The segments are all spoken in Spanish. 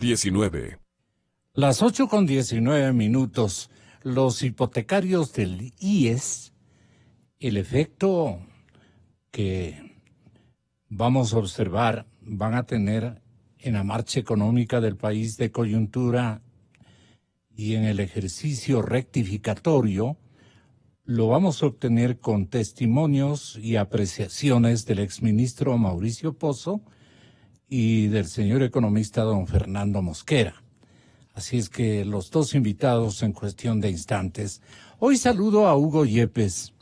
19. Las 8:19. Los hipotecarios del IES, el efecto que vamos a observar van a tener en la marcha económica del país de coyuntura y en el ejercicio rectificatorio, lo vamos a obtener con testimonios y apreciaciones del exministro Mauricio Pozo y del señor economista don Fernando Mosquera. Así es que los dos invitados en cuestión de instantes. Hoy saludo a Hugo Yepes,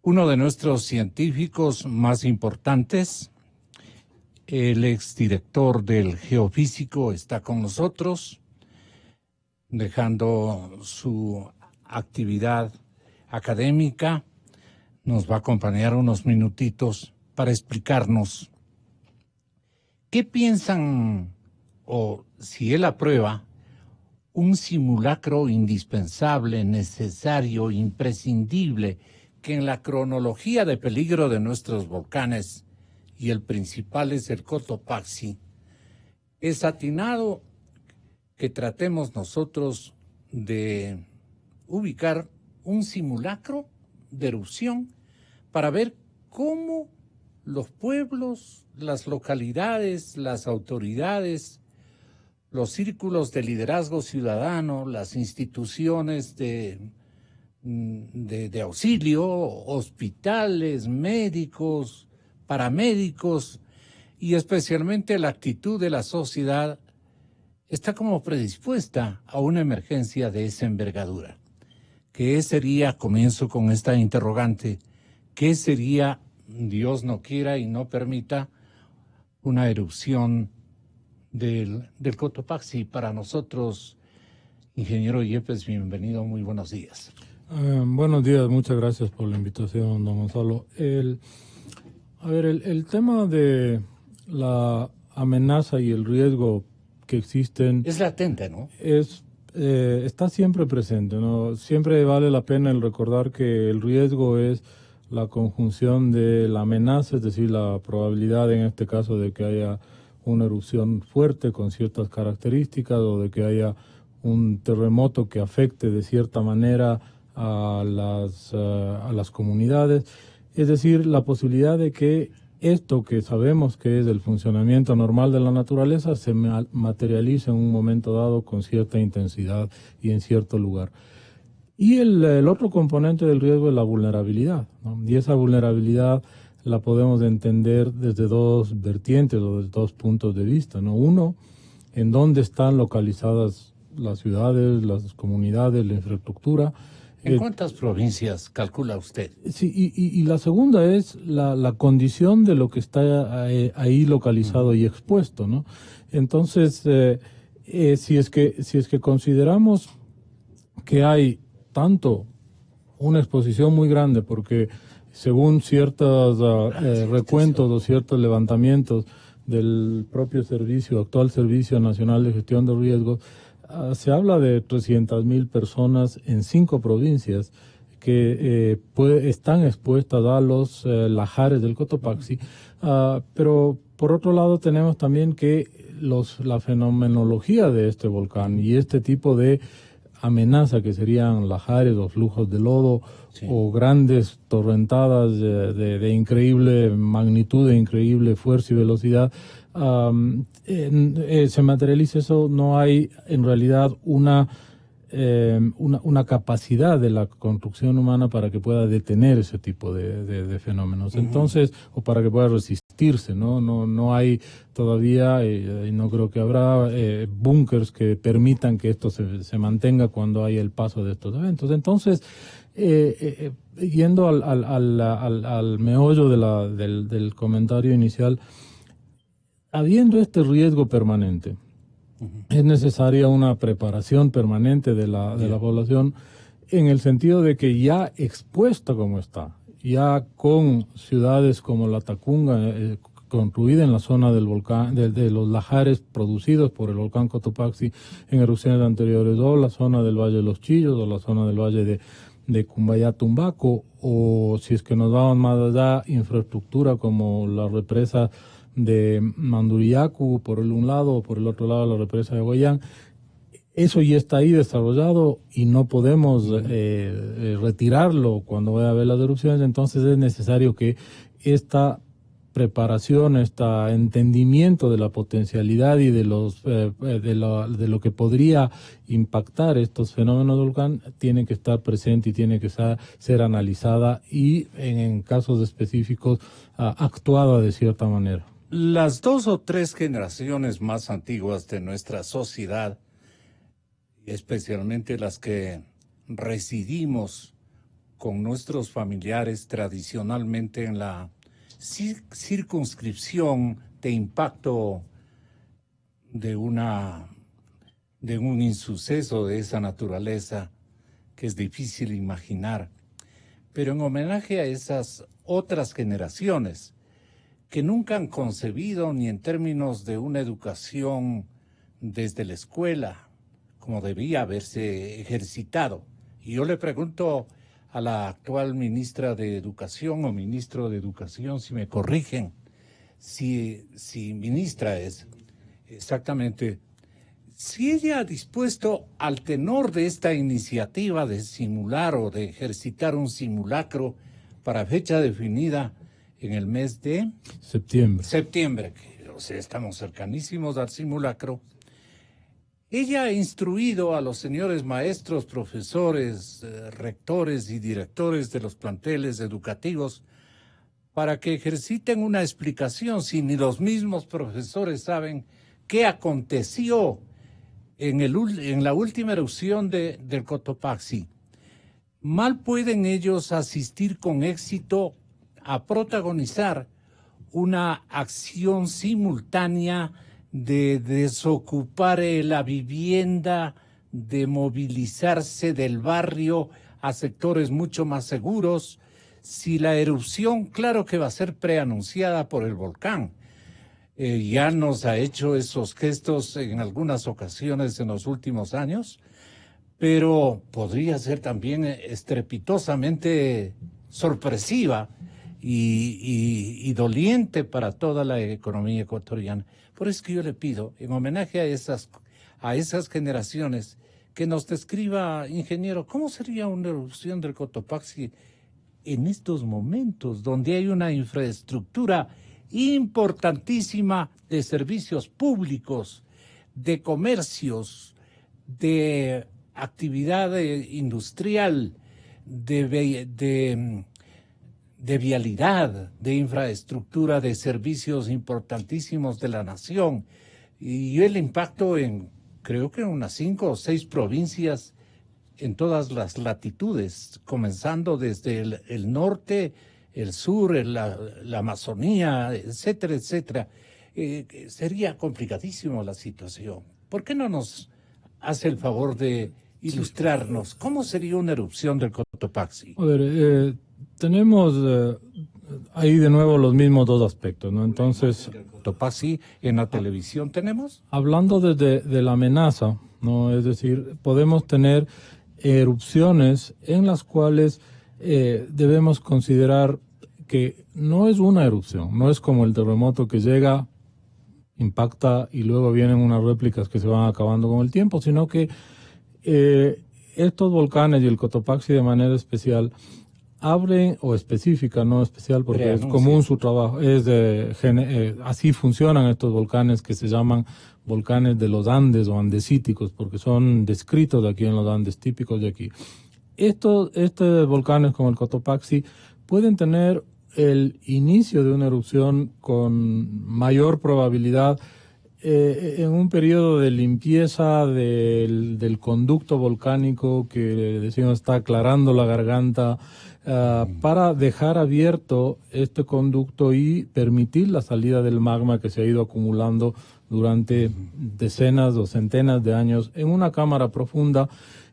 uno de nuestros científicos más importantes. El exdirector del Geofísico está con nosotros, dejando su actividad académica. Nos va a acompañar unos minutitos para explicarnos qué piensan o si él aprueba un simulacro indispensable, necesario, imprescindible, que en la cronología de peligro de nuestros volcanes, y el principal es el Cotopaxi, es atinado que tratemos nosotros de ubicar un simulacro de erupción para ver cómo los pueblos, las localidades, las autoridades, los círculos de liderazgo ciudadano, las instituciones de auxilio, hospitales, médicos, paramédicos y especialmente la actitud de la sociedad está como predispuesta a una emergencia de esa envergadura. ¿Qué sería, comienzo con esta interrogante, qué sería, Dios no quiera y no permita, una erupción del Cotopaxi? Para nosotros, ingeniero Yepes, bienvenido, muy buenos días. Buenos días, muchas gracias por la invitación, don Gonzalo. El tema de la amenaza y el riesgo que existen es latente, ¿no? Está siempre presente, ¿no? Siempre vale la pena el recordar que el riesgo es la conjunción de la amenaza, es decir, la probabilidad en este caso de que haya una erupción fuerte con ciertas características o de que haya un terremoto que afecte de cierta manera a las comunidades, es decir, la posibilidad de que esto que sabemos que es el funcionamiento normal de la naturaleza se materialice en un momento dado con cierta intensidad y en cierto lugar. Y el otro componente del riesgo es la vulnerabilidad, ¿no? Y esa vulnerabilidad la podemos entender desde dos vertientes o desde dos puntos de vista, ¿no? Uno, en dónde están localizadas las ciudades, las comunidades, la infraestructura. ¿En cuántas provincias calcula usted? Sí, y la segunda es la condición de lo que está ahí localizado y expuesto, ¿no? Entonces, si es que consideramos que hay tanto una exposición muy grande, porque según ciertos recuentos o ciertos levantamientos del propio actual Servicio Nacional de Gestión de Riesgos, se habla de 300.000 personas en 5 provincias que están expuestas a los lahares del Cotopaxi, pero por otro lado tenemos también que la fenomenología de este volcán y este tipo de amenaza que serían lahares o flujos de lodo, sí, o grandes torrentadas de increíble magnitud, de increíble fuerza y velocidad, se materializa eso. No hay en realidad una capacidad de la construcción humana para que pueda detener ese tipo de fenómenos. Entonces, o para que pueda resistirse, no hay todavía, y no creo que habrá búnkers que permitan que esto se mantenga cuando hay el paso de estos eventos. Entonces, yendo al meollo del comentario inicial, habiendo este riesgo permanente, es necesaria una preparación permanente de la población, en el sentido de que ya expuesta como está, ya con ciudades como La Tacunga, construida en la zona del volcán, de los lahares producidos por el volcán Cotopaxi en erupciones anteriores, o la zona del Valle de los Chillos, o la zona del Valle de Cumbayá Tumbaco, o si es que nos vamos más allá, infraestructura como la represa de Mandurillacu por un lado, o por el otro lado la represa de Goyán. Eso ya está ahí desarrollado y no podemos retirarlo cuando vaya a haber las erupciones. Entonces es necesario que esta preparación, este entendimiento de la potencialidad y de lo que podría impactar estos fenómenos de volcán tiene que estar presente y tiene que ser analizada y en casos específicos actuada de cierta manera. Las 2 o 3 generaciones más antiguas de nuestra sociedad, especialmente las que residimos con nuestros familiares tradicionalmente en la circunscripción de impacto de un insuceso de esa naturaleza que es difícil imaginar. Pero en homenaje a esas otras generaciones que nunca han concebido ni en términos de una educación desde la escuela como debía haberse ejercitado. Y yo le pregunto a la actual ministra de Educación o ministro de Educación, si me corrigen, si ministra es exactamente, si ella ha dispuesto al tenor de esta iniciativa de simular o de ejercitar un simulacro para fecha definida en el mes de septiembre, que o sea, estamos cercanísimos al simulacro. Ella ha instruido a los señores maestros, profesores, rectores y directores de los planteles educativos para que ejerciten una explicación, si ni los mismos profesores saben qué aconteció en la última erupción del Cotopaxi. Mal pueden ellos asistir con éxito a protagonizar una acción simultánea de desocupar la vivienda, de movilizarse del barrio a sectores mucho más seguros. Si la erupción, claro que va a ser preanunciada por el volcán. Ya nos ha hecho esos gestos en algunas ocasiones en los últimos años, pero podría ser también estrepitosamente sorpresiva y doliente para toda la economía ecuatoriana. Por eso que yo le pido, en homenaje a esas generaciones, que nos describa, ingeniero, cómo sería una erupción del Cotopaxi en estos momentos, donde hay una infraestructura importantísima de servicios públicos, de comercios, de actividad industrial, de vialidad, de infraestructura, de servicios importantísimos de la nación. Y el impacto creo que en unas 5 o 6 provincias en todas las latitudes, comenzando desde el norte, el sur, la Amazonía, etcétera, etcétera. Sería complicadísimo la situación. ¿Por qué no nos hace el favor de ilustrarnos cómo sería una erupción del Cotopaxi? A ver, tenemos ahí de nuevo los mismos dos aspectos, ¿no? Entonces, Cotopaxi en la televisión tenemos. Hablando de la amenaza, ¿no? Es decir, podemos tener erupciones en las cuales debemos considerar que no es una erupción, no es como el terremoto que llega, impacta y luego vienen unas réplicas que se van acabando con el tiempo, sino que estos volcanes y el Cotopaxi de manera especial abren, o específica, no especial porque es común su trabajo, así funcionan estos volcanes que se llaman volcanes de los Andes o andesíticos, porque son descritos aquí en los Andes, típicos de aquí. Estos volcanes como el Cotopaxi pueden tener el inicio de una erupción con mayor probabilidad en un periodo de limpieza del conducto volcánico que decimos está aclarando la garganta, para dejar abierto este conducto y permitir la salida del magma que se ha ido acumulando durante decenas o centenas de años en una cámara profunda,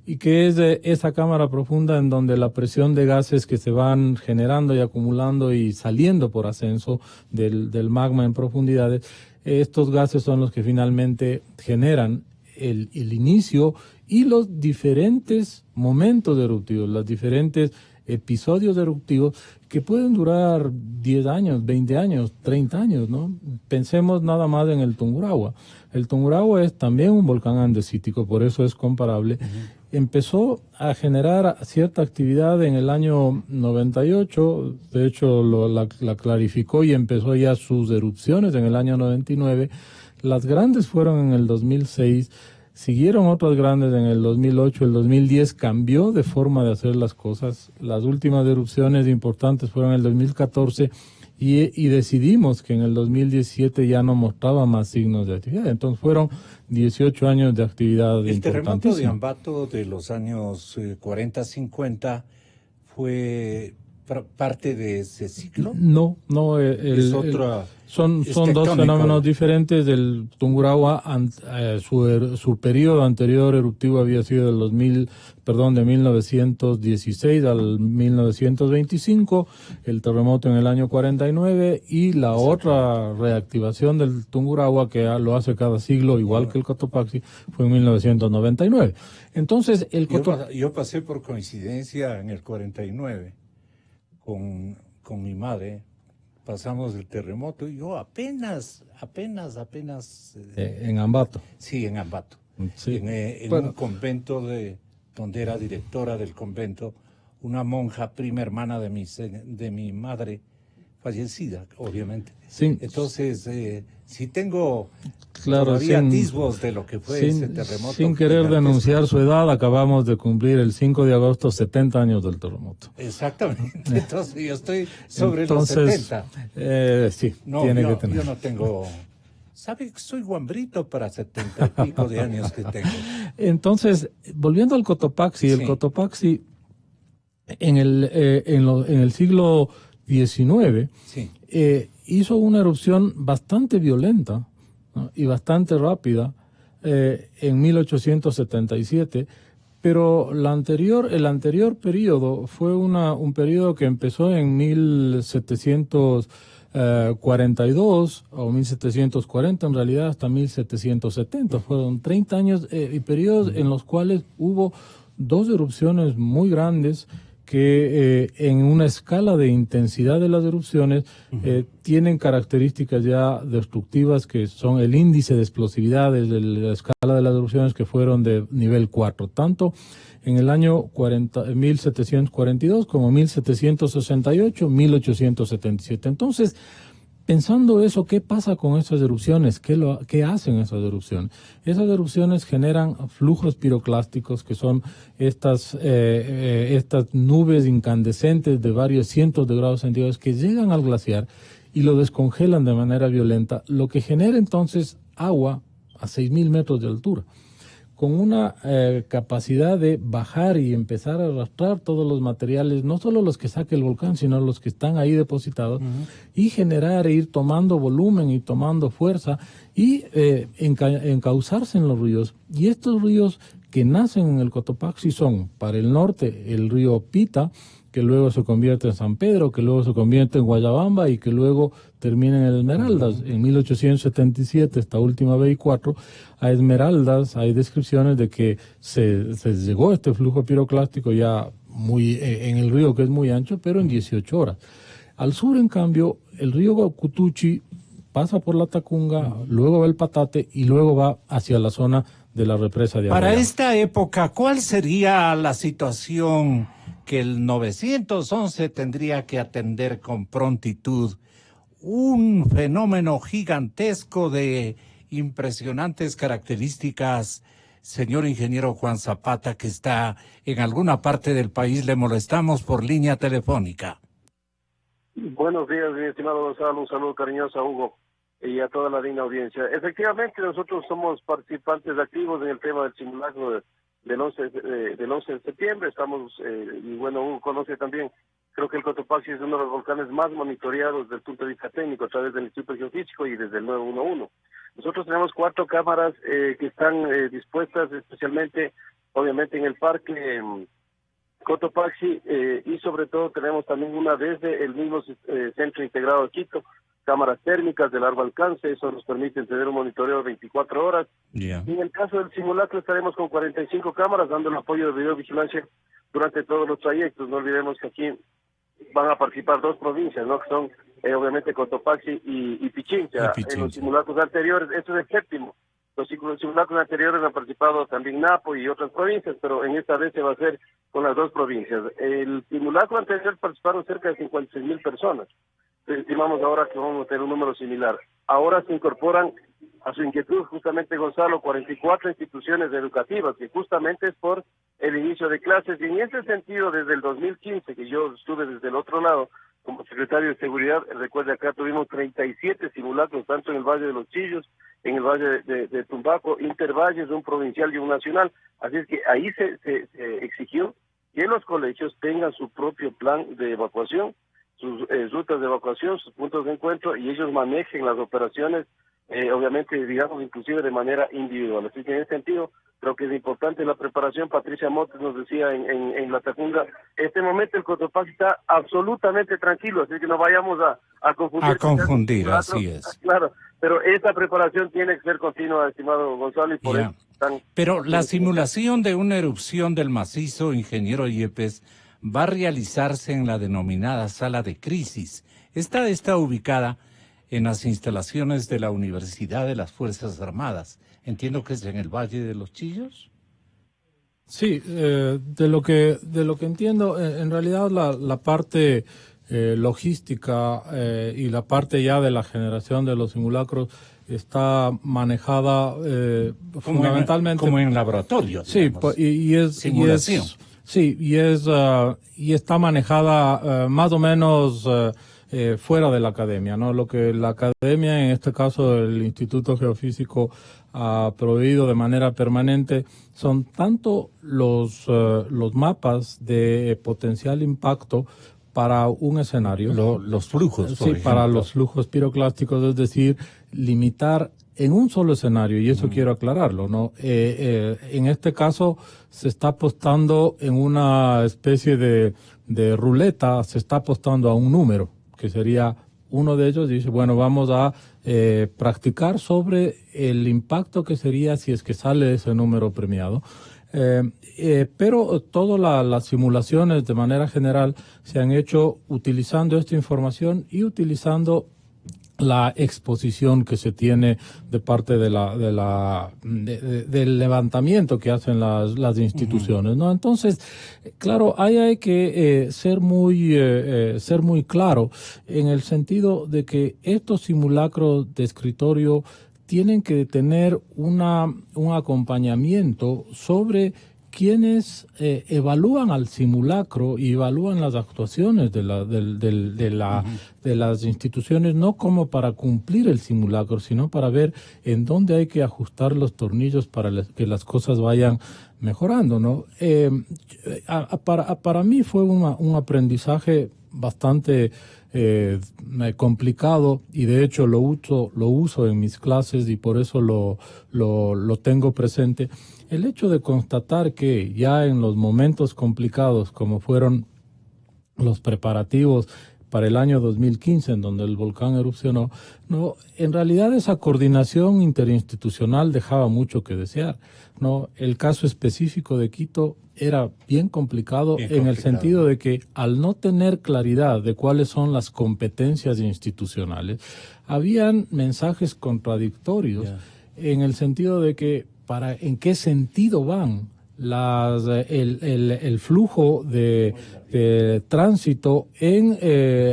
y que es esa cámara profunda en donde la presión de gases que se van generando y acumulando y saliendo por ascenso del magma en profundidades, estos gases son los que finalmente generan el inicio y los diferentes momentos eruptivos, las diferentes episodios eruptivos que pueden durar 10 años, 20 años, 30 años, ¿no? Pensemos nada más en el Tungurahua. El Tungurahua es también un volcán andesítico, por eso es comparable. Empezó a generar cierta actividad en el año 98, de hecho la clarificó y empezó ya sus erupciones en el año 99. Las grandes fueron en el 2006, siguieron otras grandes en el 2008, el 2010 cambió de forma de hacer las cosas. Las últimas erupciones importantes fueron en el 2014 y decidimos que en el 2017 ya no mostraba más signos de actividad. Entonces fueron 18 años de actividad importantísima. El terremoto de Ambato de los años 40-50 fue parte de ese ciclo. No, son dos fenómenos diferentes. El Tungurahua, su periodo anterior eruptivo había sido de 1916 al 1925, el terremoto en el año 49 y la otra reactivación del Tungurahua, que lo hace cada siglo, igual que el Cotopaxi, fue en 1999. Entonces, yo pasé por coincidencia en el 49 con mi madre. Pasamos el terremoto y yo apenas. En Ambato. Sí, en Ambato. Sí. En un convento donde era directora del convento, una monja, prima hermana de mi madre, fallecida, obviamente. Sí. Entonces, sí tengo claro, atisbos de lo que fue ese terremoto. Sin querer denunciar su edad, acabamos de cumplir el 5 de agosto 70 años del terremoto. Exactamente. Entonces, yo estoy sobre los 70. Sí, tiene que tener. Yo no tengo... ¿Sabe que soy guambrito para 70 y pico de años que tengo? Entonces, volviendo al Cotopaxi, el Cotopaxi en el siglo XIX hizo una erupción bastante violenta, ¿no? Y bastante rápida en 1877, pero el anterior periodo fue un periodo que empezó en 1742 o 1740, en realidad hasta 1770. Fueron 30 años y periodos en los cuales hubo dos erupciones muy grandes que en una escala de intensidad de las erupciones tienen características ya destructivas, que son el índice de explosividad de la escala de las erupciones, que fueron de nivel 4, tanto en el año 1742 como 1768, 1877. Entonces, pensando eso, ¿qué pasa con esas erupciones? ¿Qué hacen esas erupciones? Esas erupciones generan flujos piroclásticos, que son estas nubes incandescentes de varios cientos de grados centígrados que llegan al glaciar y lo descongelan de manera violenta, lo que genera entonces agua a 6.000 metros de altura, con una capacidad de bajar y empezar a arrastrar todos los materiales, no solo los que saque el volcán, sino los que están ahí depositados, y generar e ir tomando volumen y tomando fuerza y encauzarse en los ríos. Y estos ríos que nacen en el Cotopaxi son, para el norte, el río Pita, que luego se convierte en San Pedro, que luego se convierte en Guayabamba y que luego termina en Esmeraldas. En 1877, esta última BI4, a Esmeraldas hay descripciones de que se llegó este flujo piroclástico ya en el río, que es muy ancho, pero en 18 horas. Al sur, en cambio, el río Cutuchi pasa por la Tacunga, luego va el Patate y luego va hacia la zona de la represa de Arellano. Para esta época, ¿cuál sería la situación que el 911 tendría que atender con prontitud? Un fenómeno gigantesco de impresionantes características. Señor ingeniero Juan Zapata, que está en alguna parte del país, le molestamos por línea telefónica. Buenos días, mi estimado Gonzalo. Un saludo cariñoso a Hugo y a toda la digna audiencia. Efectivamente, nosotros somos participantes activos en el tema del simulacro del 11 de septiembre. Estamos, y bueno, Hugo conoce también, creo que el Cotopaxi es uno de los volcanes más monitoreados desde el punto de vista técnico a través del Instituto Geofísico y desde el 911. Nosotros tenemos 4 cámaras que están dispuestas especialmente, obviamente, en el parque Cotopaxi, y sobre todo tenemos también una desde el mismo Centro Integrado de Quito, cámaras térmicas de largo alcance, eso nos permite tener un monitoreo de 24 horas. Yeah. Y en el caso del simulacro estaremos con 45 cámaras dando el apoyo de videovigilancia durante todos los trayectos. No olvidemos que aquí van a participar 2 provincias, ¿no? Que son obviamente Cotopaxi y Pichincha. En los simulacros anteriores, esto es el séptimo. Los simulacros anteriores han participado también Napo y otras provincias, pero en esta vez se va a hacer con las 2 provincias. El simulacro anterior participaron cerca de 56,000 personas. Estimamos ahora que vamos a tener un número similar. Ahora se incorporan a su inquietud, justamente Gonzalo, 44 instituciones educativas, que justamente es por el inicio de clases. Y en ese sentido, desde el 2015, que yo estuve desde el otro lado como secretario de Seguridad, recuerde, acá tuvimos 37 simulacros, tanto en el Valle de los Chillos, en el Valle de Tumbaco, intervalles, un provincial y un nacional. Así es que ahí se exigió que los colegios tengan su propio plan de evacuación, sus rutas de evacuación, sus puntos de encuentro, y ellos manejen las operaciones, obviamente, digamos, inclusive de manera individual. Así que en ese sentido, creo que es importante la preparación. Patricia Motes nos decía en la Tacunga, este momento el Cotopaxi está absolutamente tranquilo, así que no vayamos a confundir. A confundir, así es. Claro, pero esa preparación tiene que ser continua, estimado Gonzalo, y por eso están... Pero la simulación de una erupción del macizo, ingeniero Yepes, va a realizarse en la denominada sala de crisis. Esta está ubicada en las instalaciones de la Universidad de las Fuerzas Armadas. Entiendo que es en el Valle de los Chillos. Sí, de lo que entiendo, en realidad la parte logística y la parte ya de la generación de los simulacros está manejada fundamentalmente como en laboratorio. Sí, y es simulación. Y está manejada más o menos fuera de la academia, ¿no? Lo que la academia, en este caso el Instituto Geofísico, ha proveído de manera permanente son tanto los mapas de potencial impacto para un escenario. Los flujos, sí, para los flujos piroclásticos, es decir, limitar en un solo escenario, y eso quiero aclararlo, ¿no? En este caso se está apostando en una especie de ruleta, se está apostando a un número, que sería uno de ellos. Dice, bueno, vamos a practicar sobre el impacto que sería si es que sale ese número premiado. Pero todas las simulaciones de manera general se han hecho utilizando esta información y utilizando la exposición que se tiene de parte del levantamiento que hacen las instituciones, ¿no? Entonces, claro, hay que ser muy claro en el sentido de que estos simulacros de escritorio tienen que tener un acompañamiento sobre quienes evalúan al simulacro y evalúan las actuaciones de las instituciones, no como para cumplir el simulacro, sino para ver en dónde hay que ajustar los tornillos para que las cosas vayan mejorando, ¿no? Para mí fue un aprendizaje bastante complicado, y de hecho lo uso en mis clases y por eso lo tengo presente. El hecho de constatar que ya en los momentos complicados, como fueron los preparativos para el año 2015, en donde el volcán erupcionó, no, en realidad esa coordinación interinstitucional dejaba mucho que desear, ¿no? El caso específico de Quito era bien complicado en el sentido de que al no tener claridad de cuáles son las competencias institucionales, habían mensajes contradictorios en el sentido de que en qué sentido van el flujo de tránsito en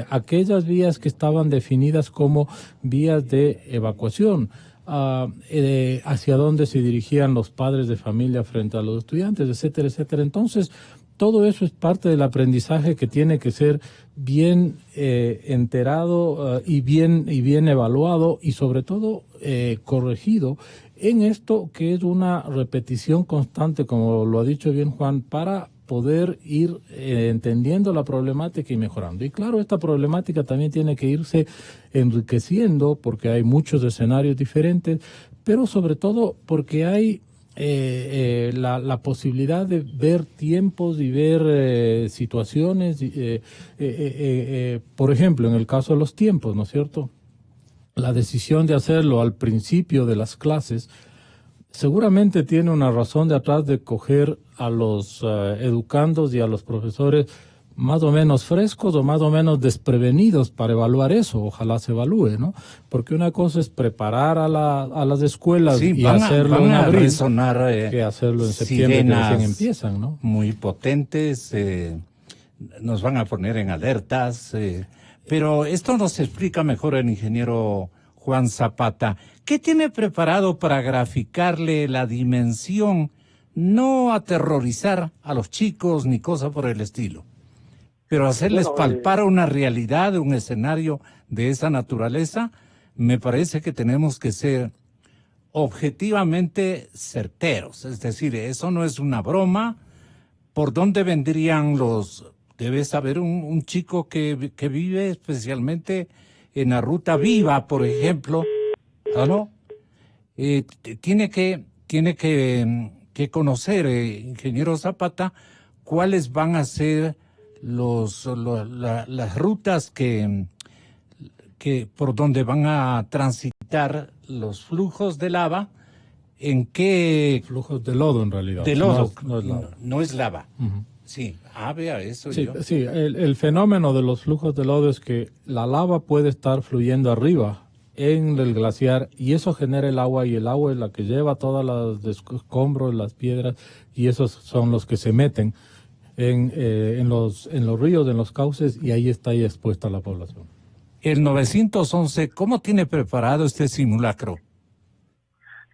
aquellas vías que estaban definidas como vías de evacuación, hacia dónde se dirigían los padres de familia frente a los estudiantes, etcétera, etcétera. Entonces, todo eso es parte del aprendizaje que tiene que ser bien enterado y bien evaluado, y sobre todo corregido en esto que es una repetición constante, como lo ha dicho bien Juan, para poder ir entendiendo la problemática y mejorando. Y claro, esta problemática también tiene que irse enriqueciendo porque hay muchos escenarios diferentes, pero sobre todo porque hay la posibilidad de ver tiempos y ver situaciones, por ejemplo, en el caso de los tiempos, ¿no es cierto? la decisión de hacerlo al principio de las clases seguramente tiene una razón de atrás de coger a los educandos y a los profesores más o menos frescos o más o menos desprevenidos para evaluar eso. Ojalá se evalúe, ¿no? Porque una cosa es preparar a las escuelas sí, y hacerlo en abril, resonar, que hacerlo en septiembre, que recién empiezan, ¿no? Muy potentes, nos van a poner en alertas, pero esto nos explica mejor el ingeniero Juan Zapata. ¿Qué tiene preparado para graficarle la dimensión, no aterrorizar a los chicos ni cosa por el estilo, pero hacerles palpar una realidad, un escenario de esa naturaleza? Me parece que tenemos que ser objetivamente certeros, es decir, eso no es una broma. ¿Por dónde vendrían los...? Debe saber un chico que vive especialmente en la Ruta Viva, por ejemplo, ¿no? Tiene que conocer, ingeniero Zapata, cuáles van a ser las rutas que por donde van a transitar los flujos de lava. ¿En qué? Flujos de lodo, en realidad. De lodo. No es lava. No es lava. Uh-huh. Sí, vea eso. Sí, el fenómeno de los flujos de lodo es que la lava puede estar fluyendo arriba en el glaciar y eso genera el agua, y el agua es la que lleva todas las escombros, las piedras, y esos son los que se meten en los ríos, en los cauces, y ahí está expuesta la población. El 911, ¿cómo tiene preparado este simulacro?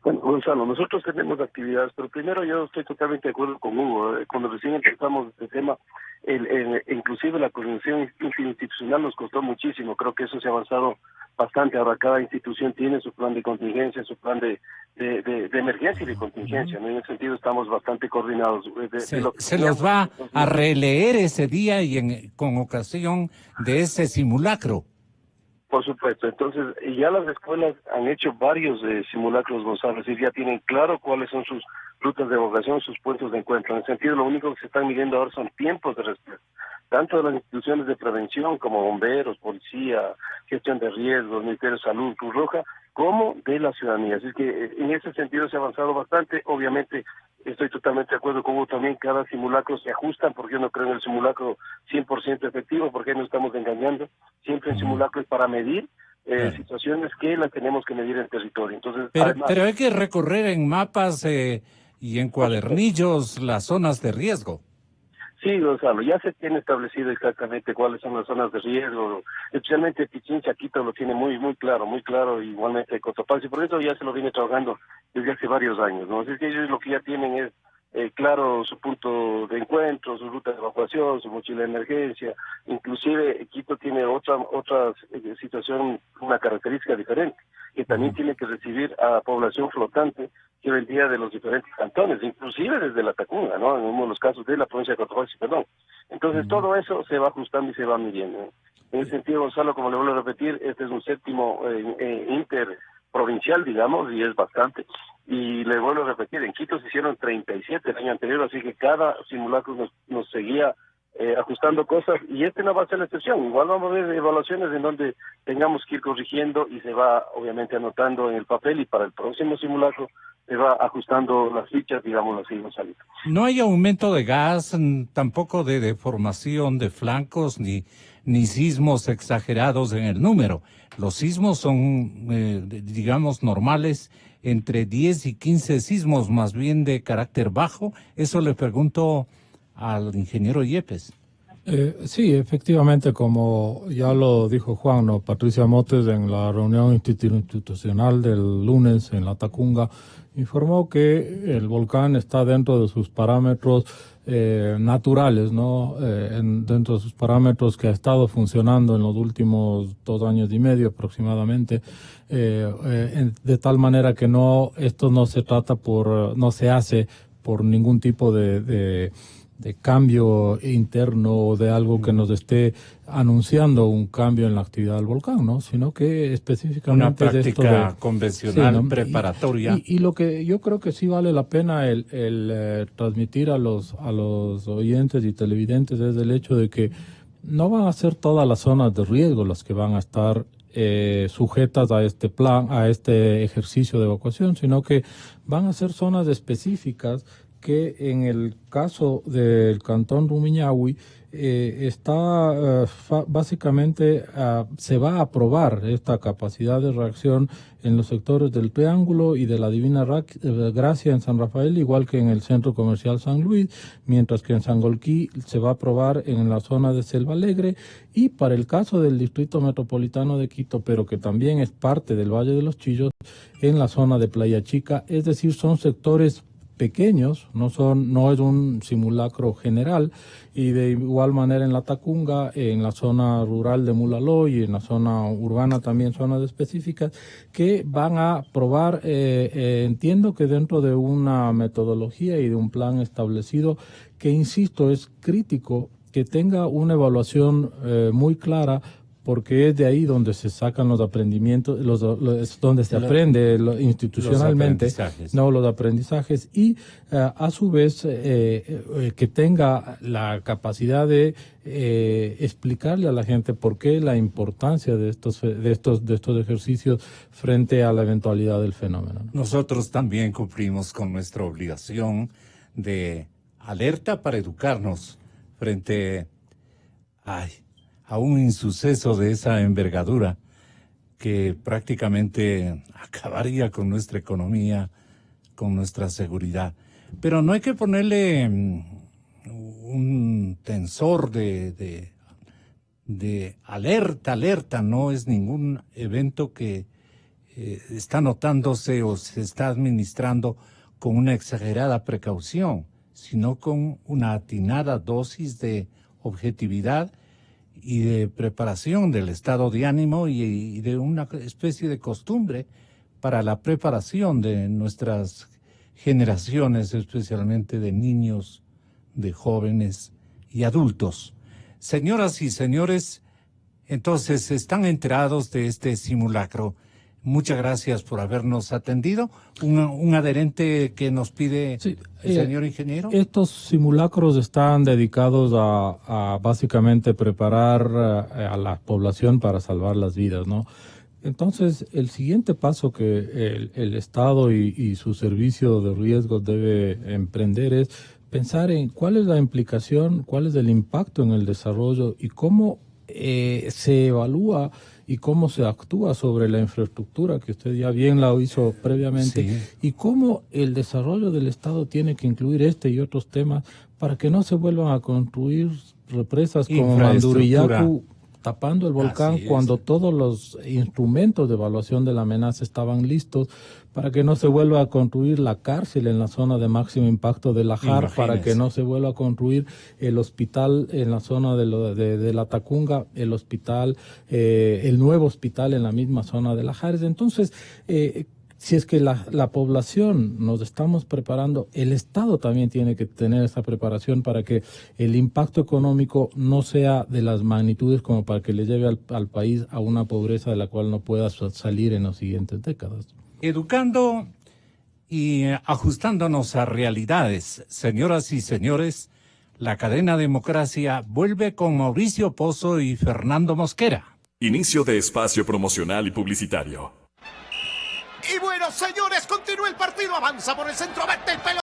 Bueno, Gonzalo, nosotros tenemos actividades, pero primero yo estoy totalmente de acuerdo con Hugo. Cuando recién empezamos este tema, inclusive la coordinación interinstitucional nos costó muchísimo. Creo que eso se ha avanzado bastante. Ahora cada institución tiene su plan de contingencia, su plan de emergencia y de contingencia, ¿no? En ese sentido estamos bastante coordinados. Se los va a releer ese día y con ocasión de ese simulacro. Por supuesto. Entonces, ya las escuelas han hecho varios simulacros, Gonzalo, es decir, ya tienen claro cuáles son sus rutas de evacuación, sus puntos de encuentro. En ese sentido, lo único que se están midiendo ahora son tiempos de respuesta, tanto de las instituciones de prevención como bomberos, policía, gestión de riesgos, Ministerio de Salud, Cruz Roja, como de la ciudadanía. Así que en ese sentido se ha avanzado bastante. Obviamente, estoy totalmente de acuerdo con vos también, cada simulacro se ajustan, porque yo no creo en el simulacro 100% efectivo, porque no estamos engañando. Siempre el simulacro es para medir situaciones que las tenemos que medir en territorio. Entonces, pero hay que recorrer en mapas y en cuadernillos las zonas de riesgo. Sí, Gonzalo, ya se tiene establecido exactamente cuáles son las zonas de riesgo, especialmente Pichincha, Quito lo tiene muy claro, igualmente Cotopaxi, por eso ya se lo viene trabajando desde hace varios años, ¿no? Así que ellos lo que ya tienen es claro su punto de encuentro, su ruta de evacuación, su mochila de emergencia. Inclusive Quito tiene otra situación, una característica diferente, que también tiene que recibir a población flotante que vendría de los diferentes cantones, inclusive desde la Tacunga, ¿no? En uno de los casos de la provincia de Cotopaxi, perdón. Entonces todo eso se va ajustando y se va midiendo, ¿no? En ese sentido, Gonzalo, como le vuelvo a repetir, este es un séptimo interprovincial, digamos, y es bastante. Y le vuelvo a repetir, en Quito se hicieron 37 el año anterior, así que cada simulacro nos seguía ajustando cosas, y este no va a ser la excepción. Igual vamos a ver evaluaciones en donde tengamos que ir corrigiendo y se va obviamente anotando en el papel, y para el próximo simulacro se va ajustando las fichas, digamos así, Gonzalo. No hay aumento de gas, tampoco de deformación de flancos, ni sismos exagerados en el número. Los sismos son, digamos, normales, entre 10 y 15 sismos, más bien de carácter bajo. Eso le pregunto al ingeniero Yepes. Sí, efectivamente, como ya lo dijo Juan, ¿no? Patricia Motes en la reunión institucional del lunes en la Tacunga informó que el volcán está dentro de sus parámetros naturales, ¿no? Dentro de sus parámetros que ha estado funcionando en los últimos 2 años y medio aproximadamente, de tal manera que esto no se trata no se hace por ningún tipo de cambio interno o de algo que nos esté anunciando un cambio en la actividad del volcán, ¿no? Sino que específicamente una práctica convencional, sí, ¿no? Preparatoria. Y lo que yo creo que sí vale la pena el transmitir a los oyentes y televidentes es el hecho de que no van a ser todas las zonas de riesgo las que van a estar sujetas a este plan, a este ejercicio de evacuación, sino que van a ser zonas específicas que en el caso del Cantón Rumiñahui básicamente se va a aprobar esta capacidad de reacción en los sectores del Triángulo y de la Divina Gracia en San Rafael, igual que en el Centro Comercial San Luis, mientras que en Sangolquí se va a aprobar en la zona de Selva Alegre, y para el caso del Distrito Metropolitano de Quito, pero que también es parte del Valle de los Chillos, en la zona de Playa Chica, es decir, son sectores pequeños, no es un simulacro general, y de igual manera en la Tacunga, en la zona rural de Mulaloy y en la zona urbana también zonas específicas que van a probar, entiendo que dentro de una metodología y de un plan establecido que, insisto, es crítico que tenga una evaluación muy clara, porque es de ahí donde se sacan los aprendimientos, donde se aprende institucionalmente, los aprendizajes, y a su vez que tenga la capacidad de explicarle a la gente por qué la importancia de estos ejercicios frente a la eventualidad del fenómeno, ¿no? Nosotros también cumplimos con nuestra obligación de alerta para educarnos frente a un insuceso de esa envergadura que prácticamente acabaría con nuestra economía, con nuestra seguridad. Pero no hay que ponerle un tensor de alerta, no es ningún evento que está notándose o se está administrando con una exagerada precaución, sino con una atinada dosis de objetividad y de preparación del estado de ánimo y de una especie de costumbre para la preparación de nuestras generaciones, especialmente de niños, de jóvenes y adultos. Señoras y señores, entonces están enterados de este simulacro. Muchas gracias por habernos atendido. Un adherente que nos pide el señor ingeniero. Estos simulacros están dedicados a básicamente preparar a la población para salvar las vidas, ¿no? Entonces, el siguiente paso que el Estado y su servicio de riesgos debe emprender es pensar en cuál es la implicación, cuál es el impacto en el desarrollo y cómo se evalúa y cómo se actúa sobre la infraestructura, que usted ya bien la hizo previamente, sí, y cómo el desarrollo del Estado tiene que incluir este y otros temas para que no se vuelvan a construir represas como Mandurillacu tapando el volcán cuando todos los instrumentos de evaluación de la amenaza estaban listos, para que no se vuelva a construir la cárcel en la zona de máximo impacto de Lajar, para que no se vuelva a construir el hospital en la zona de la Tacunga, el hospital, el nuevo hospital en la misma zona de Lajares. Entonces, si es que la población nos estamos preparando, el Estado también tiene que tener esa preparación para que el impacto económico no sea de las magnitudes como para que le lleve al país a una pobreza de la cual no pueda salir en las siguientes décadas. Educando y ajustándonos a realidades, señoras y señores, la cadena Democracia vuelve con Mauricio Pozo y Fernando Mosquera. Inicio de espacio promocional y publicitario. Y bueno, señores, continúa el partido, avanza por el centro, vete el pelo.